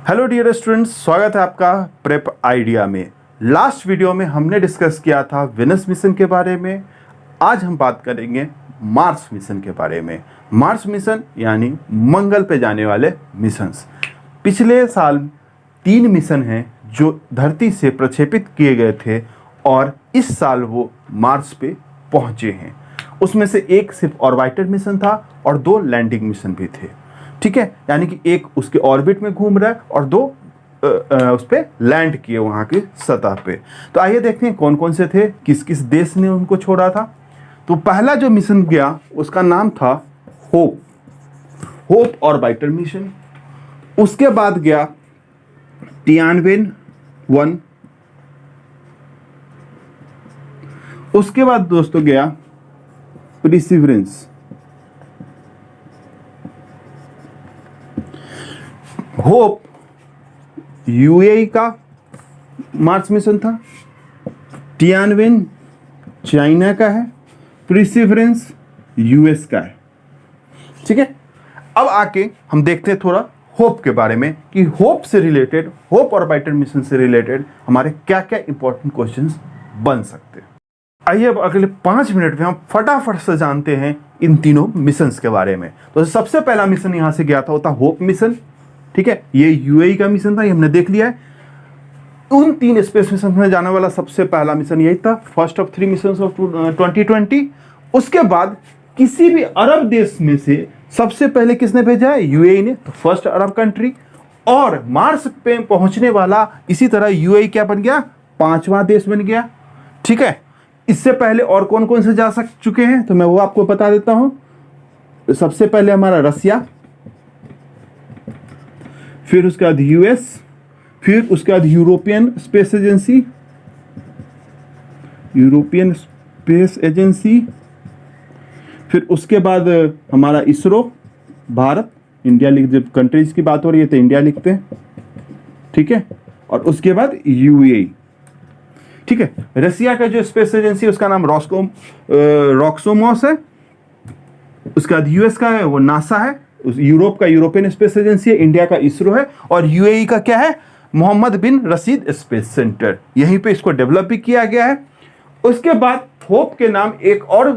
Hello dear students, स्वागत है आपका प्रेप आइडिया में। लास्ट वीडियो में हमने डिस्कस किया था वेनस मिशन के बारे में। आज हम बात करेंगे मार्स मिशन के बारे में। मार्स मिशन यानी मंगल पे जाने वाले मिशंस। पिछले साल 3 मिशन हैं जो धरती से प्रक्षेपित किए गए थे और इस साल वो मार्स पे पहुंचे हैं। उसमें से एक सिर्फ ऑर्बिटर मिशन था और 2 लैंडिंग मिशन भी थे। ठीक है, यानी कि एक उसके ऑर्बिट में घूम रहा है और 2 उस पर लैंड किए वहाँ की सतह पे। तो आइए देखते हैं कौन कौन से थे, किस किस देश ने उनको छोड़ा था। तो पहला जो मिशन गया उसका नाम था होप ऑर्बिटर मिशन। उसके बाद गया टियानवेन 1। उसके बाद दोस्तों गया परसिवरेंस। होप यूएई का मार्स मिशन था, टियानवेन चाइना का है, परसिवरेंस यूएस का है। ठीक है, अब आके हम देखते हैं थोड़ा होप के बारे में कि होप से रिलेटेड, होप ऑर्बिटर मिशन से रिलेटेड हमारे क्या क्या इंपॉर्टेंट क्वेश्चंस बन सकते हैं। आइए अब अगले 5 मिनट में हम फटाफट से जानते हैं इन तीनों मिशंस के बारे में। तो सबसे पहला मिशन यहां से गया था, होता होप मिशन। ठीक है, ये यूएई का मिशन था, ये हमने देख लिया है। उन 3 स्पेस मिशन में जाने वाला सबसे पहला मिशन यही था, फर्स्ट ऑफ 3 मिशंस ऑफ 2020। उसके बाद किसी भी अरब देश में से सबसे पहले किसने भेजा है? यूएई ने, तो फर्स्ट अरब कंट्री। और मार्स पे पहुंचने वाला इसी तरह यूएई क्या बन गया? 5वां देश बन गया। ठीक है, इससे पहले और कौन कौन से जा चुके हैं तो मैं वो आपको बता देता हूं। सबसे पहले हमारा रसिया, फिर उसके बाद यूएस, फिर उसके बाद यूरोपियन स्पेस एजेंसी, फिर उसके बाद हमारा इसरो, भारत, इंडिया लिख, जब कंट्रीज की बात हो रही है तो इंडिया लिखते हैं। ठीक है, और उसके बाद यूएई। ठीक है, रसिया का जो स्पेस एजेंसी उसका नाम रॉक्सोमोस है। उसके बाद यूएस का है वो नासा है, यूरोप का यूरोपियन स्पेस एजेंसी है, इंडिया का इसरो है, और यूएई का क्या है? मोहम्मद बिन रशीद स्पेस सेंटर। यहीं पे इसको डेवलप भी किया गया है। उसके बाद होप के नाम एक और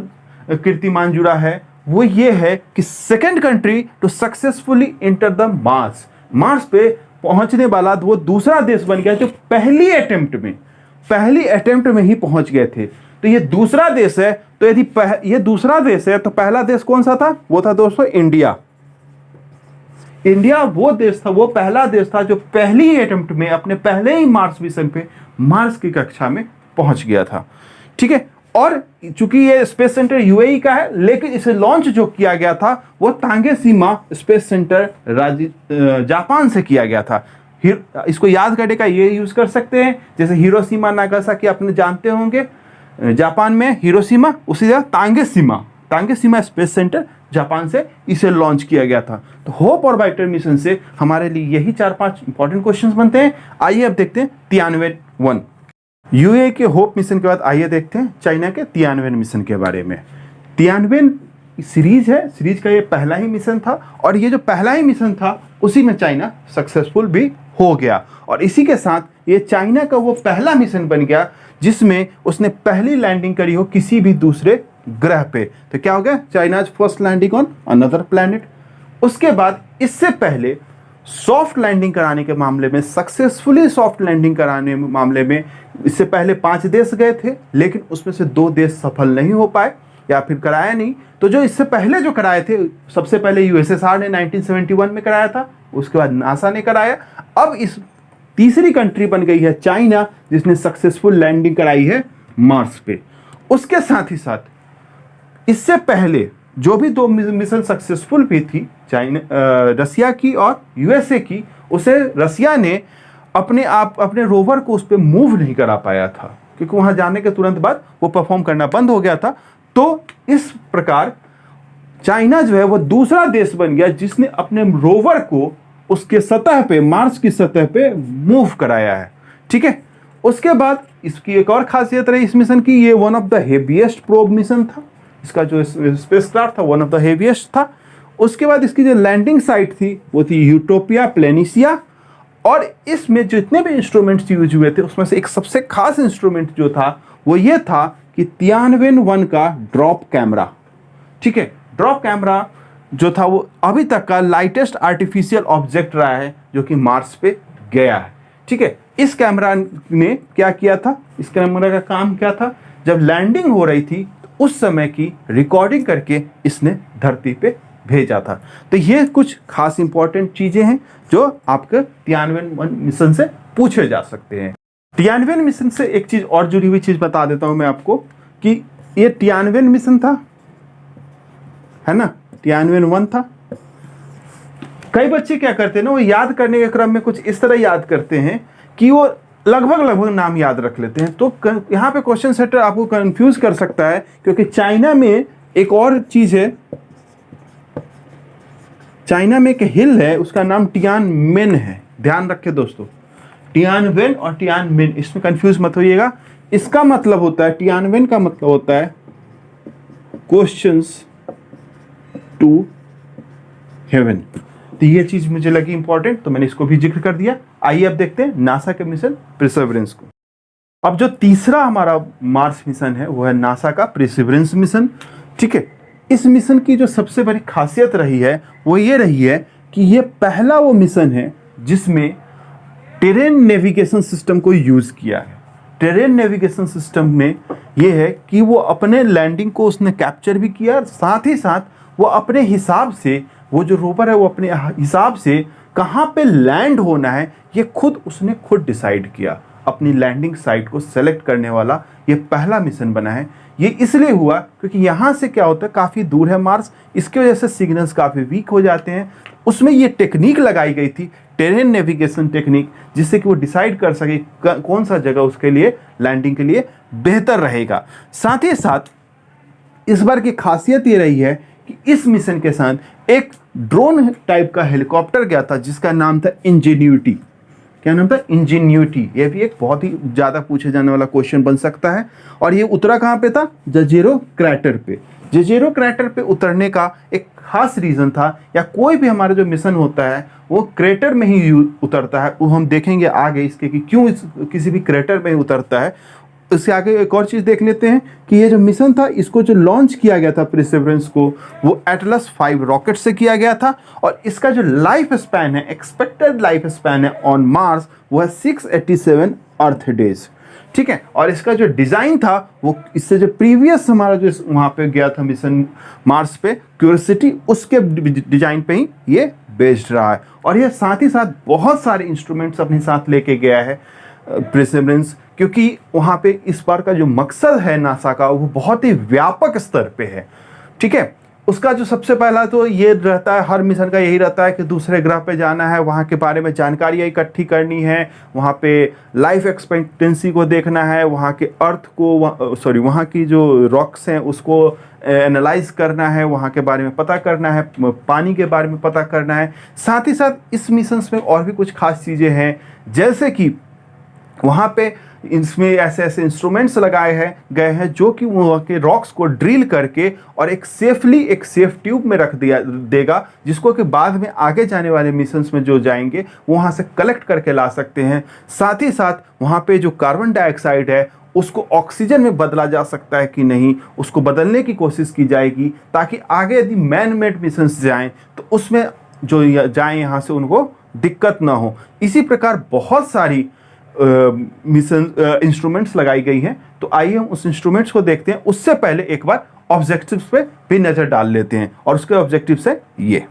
कीर्तिमान जुड़ा है, वो ये है कि second country to successfully enter the Mars. Mars पे पहुंचने वाला वो दूसरा देश बन गया जो पहली अटेम्प्ट में ही पहुंच गए थे। तो ये दूसरा देश है। तो यदि ये दूसरा देश है तो पहला देश कौन सा था? वो था दोस्तों इंडिया। इंडिया वो देश था, वो पहला देश था जो पहली अटेम्प्ट में अपने पहले ही मार्स मिशन पे मार्स की कक्षा में पहुंच गया था। ठीक है, और चूंकि ये स्पेस सेंटर यूएई का है, लेकिन इसे लॉन्च जो किया गया था वो तांगेशिमा स्पेस सेंटर जापान से किया गया था। इसको याद करने का ये यूज कर सकते हैं, जैसे हिरोशिमा नागासाकी आपने जानते होंगे, जापान में हिरोशिमा, उसी जगह तांगेशिमा स्पेस सेंटर जापान से इसे लॉन्च किया गया था। तो होप ऑर्बिटर मिशन से हमारे लिए यही 4-5 इंपॉर्टेंट क्वेश्चंस बनते हैं। आइए अब देखते हैं तियानवेन 1। यूए के होप मिशन के बाद आइए देखते हैं चाइना के तियानवेन मिशन के बारे में। तियानवेन सीरीज है, सीरीज का ये पहला ही मिशन था, और ये जो पहला ही मिशन था उसी में चाइना सक्सेसफुल भी हो गया। और इसी के साथ ये चाइना का वो पहला मिशन बन गया जिसमें उसने पहली लैंडिंग करी हो किसी भी दूसरे ग्रह पे। तो क्या हो गया? China's first landing on another planet. उसके बाद इससे पहले सॉफ्ट लैंडिंग कराने के मामले में, सक्सेसफुली सॉफ्ट लैंडिंग कराने के मामले में इससे पहले 5 देश गए थे, लेकिन उसमें से 2 देश सफल नहीं हो पाए या फिर कराया नहीं। तो जो इससे पहले जो कराए थे, सबसे पहले यूएसएसआर ने 1971 में कराया था, उसके बाद नासा ने कराया। अब इस तीसरी कंट्री बन गई है चाइना, जिसने सक्सेसफुल लैंडिंग कराई है मार्स पे। उसके साथ ही साथ इससे पहले जो भी 2 मिशन सक्सेसफुल भी थी, चाइना, रसिया की और यूएसए की, उसे रसिया ने अपने रोवर को उस पर मूव नहीं करा पाया था, क्योंकि वहां जाने के तुरंत बाद वो परफॉर्म करना बंद हो गया था। तो इस प्रकार चाइना जो है वो दूसरा देश बन गया जिसने अपने रोवर को उसके सतह पे, मार्स की सतह पे मूव कराया है। ठीक है, उसके बाद इसकी एक और खासियत रही इस मिशन की, ये one of the heaviest probe mission था। इसका जो स्पेसक्राफ्ट था वन ऑफ द हेवीएस्ट था। उसके बाद इसकी जो लैंडिंग साइट थी वो थी यूटोपिया प्लेनिसिया, और इसमें जितने भी इंस्ट्रूमेंट्स यूज हुए थे उसमें से एक सबसे खास इंस्ट्रूमेंट जो था वो ये था कि तियानवेन-1 का ड्रॉप कैमरा। ठीक है, ड्रॉप कैमरा जो था वो अभी तक का लाइटेस्ट आर्टिफिशियल ऑब्जेक्ट रहा है जो कि मार्स पे गया है। ठीक है, इस कैमरा ने क्या किया था, इस कैमरा का काम क्या था, जब लैंडिंग हो रही थी तो उस समय की रिकॉर्डिंग करके इसने धरती पे भेजा था। तो ये कुछ खास इंपॉर्टेंट चीजें हैं जो आपके तियानवेन-1 मिशन से पूछे जा सकते हैं। तियानवेन मिशन से एक चीज और जुड़ी हुई चीज बता देता हूं मैं आपको कि ये तियानवेन मिशन था, है ना, तियानवेन-1 था। कई बच्चे क्या करते हैं ना, वो याद करने के क्रम में कुछ इस तरह याद करते हैं कि वो लगभग नाम याद रख लेते हैं। तो यहाँ पे क्वेश्चन सेटर आपको कंफ्यूज कर सकता है, क्योंकि चाइना में एक और चीज है, चाइना में एक हिल है उसका नाम टियानमेन है। ध्यान रखें दोस्तों, टियानवेन और टियानमेन, इसमें कंफ्यूज मत होइएगा। इसका मतलब होता है, टियानवेन का मतलब होता है क्वेश्चंस टू हेवन। तो ये चीज मुझे लगी इंपॉर्टेंट, तो मैंने इसको भी जिक्र कर दिया। आइए अब देखते हैं नासा के मिशन परसेवरेंस को। अब जो तीसरा हमारा मार्स मिशन है वो है नासा का परसेवरेंस मिशन। ठीक है, इस मिशन की जो सबसे बड़ी खासियत रही है वो ये रही है कि ये पहला वो मिशन है जिसमें टेरेन नेविगेशन सिस्टम को यूज किया है। टेरेन नेविगेशन सिस्टम में ये है कि वो अपने लैंडिंग को उसने कैप्चर भी किया, साथ ही साथ वो अपने हिसाब से, वो जो रोवर है वो अपने हिसाब से कहाँ पे लैंड होना है ये उसने खुद डिसाइड किया। अपनी लैंडिंग साइट को सेलेक्ट करने वाला ये पहला मिशन बना है। ये इसलिए हुआ क्योंकि यहाँ से क्या होता है, काफ़ी दूर है मार्स, इसकी वजह से सिग्नल्स काफ़ी वीक हो जाते हैं। उसमें ये टेक्निक लगाई गई थी, टेरेन नेविगेशन टेक्निक, जिससे कि वो डिसाइड कर सके कौन सा जगह उसके लिए लैंडिंग के लिए बेहतर रहेगा। साथ ही साथ इस बार की खासियत ये रही है कि इस मिशन के साथ एक ड्रोन टाइप का हेलीकॉप्टर गया था जिसका नाम था इंजेन्यूटी। क्या नाम था? इंजेन्यूटी। ये भी एक बहुत ही ज़्यादा पूछे जाने वाला क्वेश्चन बन सकता है। और ये उतरा कहाँ पे था? जजेरो क्रैटर पे। जजेरो क्रैटर पे उतरने का एक खास रीज़न था, या कोई भी हमारा जो मिशन होता है वो क्रेटर में ही उतरता है, वो हम देखेंगे आगे इसके कि क्यों किसी भी क्रेटर में ही उतरता है। इससे आगे एक और चीज़ देख लेते हैं कि ये जो मिशन था इसको जो लॉन्च किया गया था परसेवरेंस को, वो एटलस 5 रॉकेट से किया गया था। और इसका जो लाइफ स्पैन है, एक्सपेक्टेड लाइफ स्पैन है ऑन मार्स, वो है 687 अर्थ डेज। ठीक है, और इसका जो डिज़ाइन था वो इससे जो प्रीवियस हमारा जो वहाँ पे गया था मिशन मार्स पे, क्यूरियोसिटी, उसके डिज़ाइन पे ही ये बेस्ड रहा है। और ये साथ ही साथ बहुत सारे इंस्ट्रूमेंट्स अपने साथ लेके गया है परसेवरेंस, क्योंकि वहाँ पे इस बार का जो मकसद है नासा का वो बहुत ही व्यापक स्तर पे है। ठीक है, उसका जो सबसे पहला तो ये रहता है, हर मिशन का यही रहता है कि दूसरे ग्रह पे जाना है, वहाँ के बारे में जानकारियाँ इकट्ठी करनी है, वहाँ पे लाइफ एक्सपेक्टेंसी को देखना है, वहाँ के अर्थ को वहाँ की जो रॉक्स हैं उसको एनालाइज करना है, वहाँ के बारे में पता करना है, पानी के बारे में पता करना है। साथ ही साथ इस मिशन में और भी कुछ खास चीज़ें हैं, जैसे कि वहाँ पे इसमें ऐसे ऐसे इंस्ट्रूमेंट्स लगाए गए हैं जो कि वहाँ के रॉक्स को ड्रिल करके और एक सेफ ट्यूब में रख देगा, जिसको कि बाद में आगे जाने वाले मिशंस में जो जाएंगे वहाँ से कलेक्ट करके ला सकते हैं। साथ ही साथ वहाँ पे जो कार्बन डाइऑक्साइड है उसको ऑक्सीजन में बदला जा सकता है कि नहीं, उसको बदलने की कोशिश की जाएगी, ताकि आगे यदि मैन मेड मिशंस जाएँ तो उसमें जो जाएँ यहाँ से उनको दिक्कत ना हो। इसी प्रकार बहुत सारी मिशन इंस्ट्रूमेंट्स लगाई गई हैं। तो आइए हम उस इंस्ट्रूमेंट्स को देखते हैं। उससे पहले एक बार ऑब्जेक्टिव्स पे भी नजर डाल लेते हैं, और उसके ऑब्जेक्टिव्स है ये।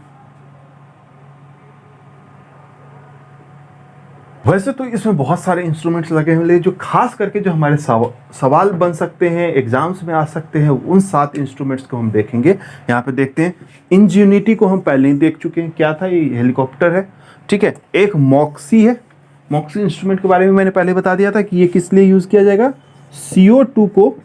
वैसे तो इसमें बहुत सारे इंस्ट्रूमेंट्स लगे हुए, जो खास करके जो हमारे सवाल बन सकते हैं, एग्जाम्स में आ सकते हैं, उन 7 इंस्ट्रूमेंट्स को हम देखेंगे। यहाँ पे देखते हैं, इंजेन्यूटी को हम पहले ही देख चुके हैं, क्या था, ये हेलीकॉप्टर है। ठीक है, एक मॉक्सी है। मॉक्सी इंस्ट्रूमेंट के बारे में मैंने पहले बता दिया था कि ये किस लिए यूज़ किया जाएगा, CO2 को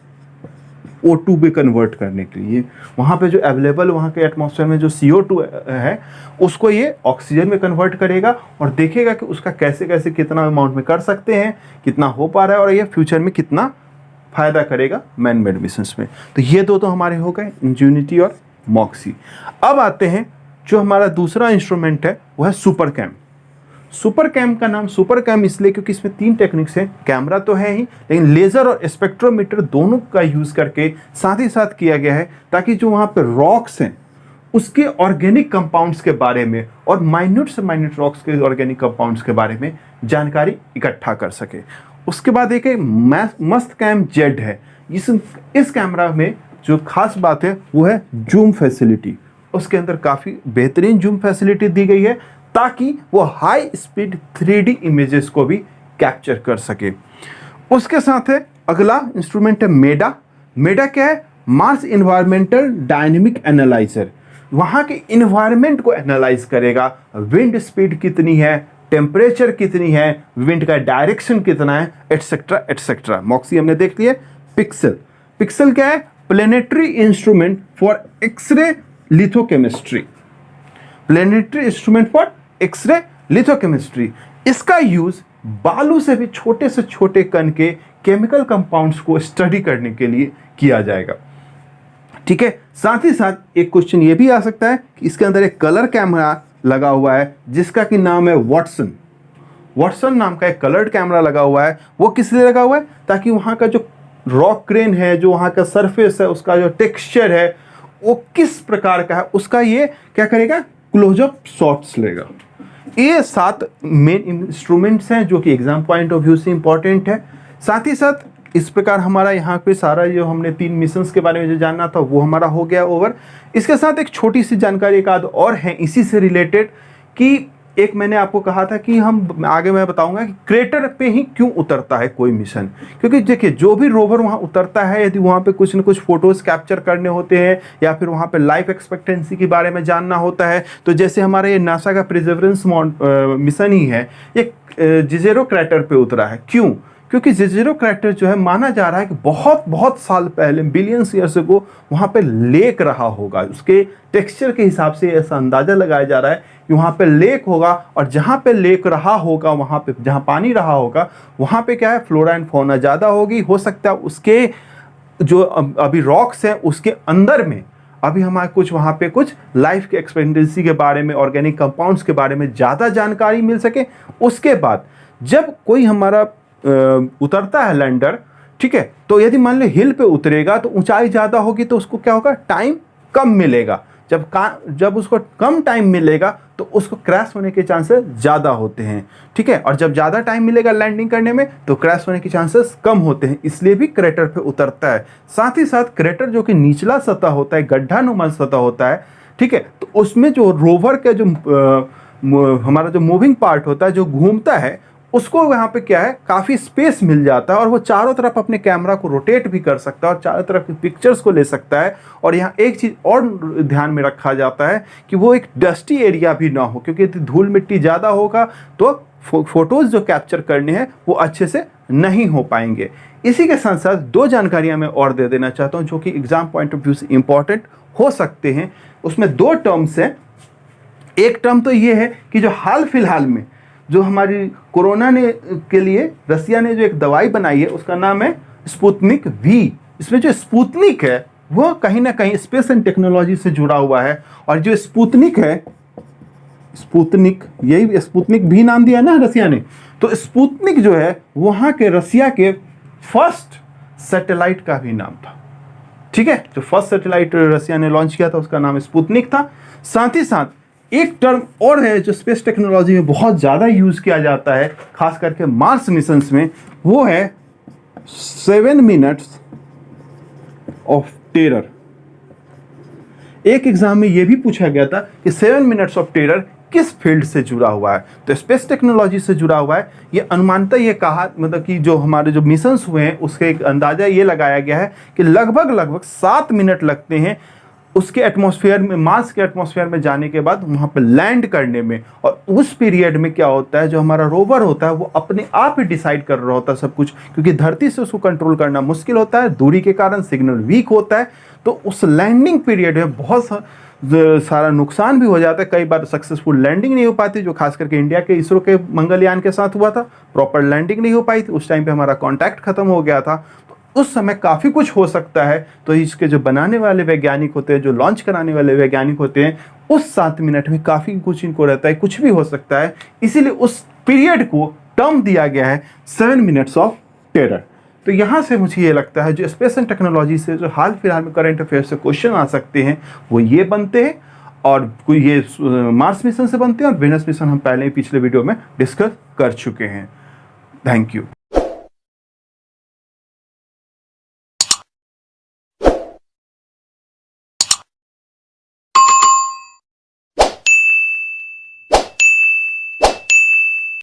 O2 में कन्वर्ट करने के लिए। वहाँ पे जो अवेलेबल वहाँ के एटमॉस्फेयर में जो CO2 है उसको ये ऑक्सीजन में कन्वर्ट करेगा, और देखेगा कि उसका कैसे कैसे कितना अमाउंट में कर सकते हैं, कितना हो पा रहा है, और ये फ्यूचर में कितना फ़ायदा करेगा मैन मेड मिशंस में। तो ये दो तो हमारे हो गए, इंजेन्यूटी और मॉक्सी। अब आते हैं जो हमारा दूसरा इंस्ट्रूमेंट है वो है सुपर कैम। सुपर कैम का नाम सुपर कैम इसलिए क्योंकि इसमें 3 टेक्निक्स हैं, कैमरा तो है ही लेकिन लेज़र और स्पेक्ट्रोमीटर दोनों का यूज़ करके साथ ही साथ किया गया है, ताकि जो वहाँ पे रॉक्स हैं उसके ऑर्गेनिक कंपाउंड्स के बारे में और माइन्यूट से माइन्यूट रॉक्स के ऑर्गेनिक कंपाउंड्स के बारे में जानकारी इकट्ठा कर सके। उसके बाद एक मस्त कैम जेड है। इस कैमरा में जो खास बात है वो है जूम फैसिलिटी। उसके अंदर काफ़ी बेहतरीन जूम फैसिलिटी दी गई है ताकि वो हाई स्पीड 3D इमेजेस को भी कैप्चर कर सके। उसके साथ है अगला इंस्ट्रूमेंट है मेडा। मेडा क्या है? Mars environmental dynamic analyser. वहाँ के इन्वायरमेंट को एनालाइज करेगा, विंड स्पीड कितनी है, टेम्परेचर कितनी है, विंड का डायरेक्शन कितना है, एटसेट्रा एटसेट्रा। मॉक्सी हमने देख लिया। पिक्सल, पिक्सल क्या है? Planetary instrument for X ray lithochemistry. Planetary instrument for X ray lithochemistry. इसका यूज बालू से भी छोटे से छोटे कण के केमिकल कंपाउंड्स को स्टडी करने के लिए किया जाएगा। ठीक है, साथ ही साथ एक क्वेश्चन ये भी आ सकता है कि इसके अंदर एक कलर कैमरा लगा हुआ है जिसका कि नाम है वॉटसन। वॉटसन नाम का एक कलर्ड कैमरा लगा हुआ है। वो किस लिए लगा हुआ है? ताकि वहाँ का जो रॉक क्रेन है, जो वहाँ का सरफेस है, उसका जो टेक्सचर है वो किस प्रकार का है, उसका ये क्या करेगा? क्लोजअप शॉट्स लेगा। ये 7 मेन इंस्ट्रूमेंट्स हैं जो कि एग्जाम पॉइंट ऑफ व्यू से इंपॉर्टेंट है। साथ ही साथ इस प्रकार हमारा यहाँ पे सारा जो हमने 3 मिशंस के बारे में जो जानना था वो हमारा हो गया ओवर। इसके साथ एक छोटी सी जानकारी एक आध और है इसी से रिलेटेड कि एक मैंने आपको कहा था कि हम आगे मैं बताऊंगा कि क्रेटर पे ही क्यों उतरता है कोई मिशन। क्योंकि देखिए जो भी रोवर वहाँ उतरता है, यदि वहाँ पे कुछ न कुछ फोटोज़ कैप्चर करने होते हैं या फिर वहाँ पे लाइफ एक्सपेक्टेंसी के बारे में जानना होता है, तो जैसे हमारा ये नासा का परसेवरेंस मिशन ही है, ये जिजेरो क्रेटर पे उतरा है। क्यों? क्योंकि जिजेरो क्रेटर जो है माना जा रहा है कि बहुत बहुत साल पहले, बिलियंस ईयर्स को वहाँ पे लेक रहा होगा। उसके टेक्सचर के हिसाब से ऐसा अंदाज़ा लगाया जा रहा है कि वहाँ पे लेक होगा, और जहाँ पे लेक रहा होगा, वहाँ पे जहाँ पानी रहा होगा, वहाँ पे क्या है? फ्लोरा एंड फौना ज़्यादा होगी। हो सकता है उसके जो अभी रॉक्स हैं उसके अंदर में अभी हमारे कुछ वहाँ पे कुछ लाइफ के एक्सपेक्टेंसी के बारे में, ऑर्गेनिक कंपाउंड्स के बारे में ज़्यादा जानकारी मिल सके। उसके बाद जब कोई हमारा उतरता है लैंडर, ठीक है, तो यदि मान लो हिल पे उतरेगा तो ऊंचाई ज़्यादा होगी तो उसको क्या होगा? टाइम कम मिलेगा। जब उसको कम टाइम मिलेगा तो उसको क्रैश होने के चांसेस ज़्यादा होते हैं। ठीक है, और जब ज़्यादा टाइम मिलेगा लैंडिंग करने में तो क्रैश होने के चांसेस कम होते हैं, इसलिए भी क्रेटर पे उतरता है। साथ ही साथ क्रेटर जो कि निचला सतह होता है, गड्ढा नुमा सतह होता है, ठीक है, तो उसमें जो रोवर का जो हमारा जो मूविंग पार्ट होता है, जो घूमता है, उसको यहाँ पे क्या है? काफ़ी स्पेस मिल जाता है और वो चारों तरफ अपने कैमरा को रोटेट भी कर सकता है और चारों तरफ की पिक्चर्स को ले सकता है। और यहाँ एक चीज़ और ध्यान में रखा जाता है कि वो एक डस्टी एरिया भी ना हो, क्योंकि यदि धूल मिट्टी ज़्यादा होगा तो फोटोज़ जो कैप्चर करने हैं वो अच्छे से नहीं हो पाएंगे। इसी के साथ साथ 2 जानकारियाँ मैं और दे देना चाहता हूँ जो कि एग्जाम पॉइंट ऑफ व्यू से इम्पॉर्टेंट हो सकते हैं। उसमें 2 टर्म्स हैं। एक टर्म तो ये है कि जो हाल फिलहाल में जो हमारी कोरोना के लिए रसिया ने जो एक दवाई बनाई है उसका नाम है स्पुतनिक वी। इसमें जो स्पुतनिक है वो कहीं ना कहीं स्पेस एंड टेक्नोलॉजी से जुड़ा हुआ है। और जो स्पुतनिक है, स्पुतनिक, यही स्पुतनिक भी नाम दिया ना रसिया ने, तो स्पुतनिक जो है वहाँ के रसिया के फर्स्ट सैटेलाइट का भी नाम था। ठीक है, जो फर्स्ट सैटेलाइट रसिया ने लॉन्च किया था उसका नाम स्पुतनिक था। साथ ही साथ एक टर्म और है जो स्पेस टेक्नोलॉजी में बहुत ज़्यादा यूज़ किया जाता है, खास करके मार्स मिशंस में, वो है 7 मिनट्स ऑफ टेरर। एक एग्जाम में ये भी पूछा गया था कि 7 मिनट्स ऑफ टेरर किस फील्ड से जुड़ा हुआ है, तो स्पेस टेक्नोलॉजी से जुड़ा हुआ है। ये अनुमानतः ये कहा, मतलब कि जो हमारे जो मिशंस हुए हैं उसके एक अंदाज़ा ये लगाया गया है कि लगभग 7 मिनट लगते हैं उसके एटमॉस्फेयर में, मार्स के एटमॉस्फेयर में जाने के बाद वहाँ पे लैंड करने में। और उस पीरियड में क्या होता है, जो हमारा रोवर होता है वो अपने आप ही डिसाइड कर रहा होता है सब कुछ, क्योंकि धरती से उसको कंट्रोल करना मुश्किल होता है, दूरी के कारण सिग्नल वीक होता है। तो उस लैंडिंग पीरियड में बहुत सारा नुकसान भी हो जाता है। कई बार सक्सेसफुल लैंडिंग नहीं हो पाती, जो खास करके इंडिया के इसरो के मंगलयान के साथ हुआ था, प्रॉपर लैंडिंग नहीं हो पाई थी, उस टाइम पे हमारा कॉन्टैक्ट खत्म हो गया था। तो उस समय काफ़ी कुछ हो सकता है। तो इसके जो बनाने वाले वैज्ञानिक होते हैं, जो लॉन्च कराने वाले वैज्ञानिक होते हैं, उस 7 मिनट में काफ़ी कुछ इनको रहता है, कुछ भी हो सकता है। इसीलिए उस पीरियड को टर्म दिया गया है 7 मिनट्स ऑफ टेरर। तो यहाँ से मुझे ये लगता है जो स्पेस एंड टेक्नोलॉजी से जो हाल फिलहाल में करंट अफेयर से क्वेश्चन आ सकते हैं वो ये बनते हैं, और कोई ये मार्स मिशन से बनते हैं, और वेनस मिशन हम पहले ही पिछले वीडियो में डिस्कस कर चुके हैं। Thank you.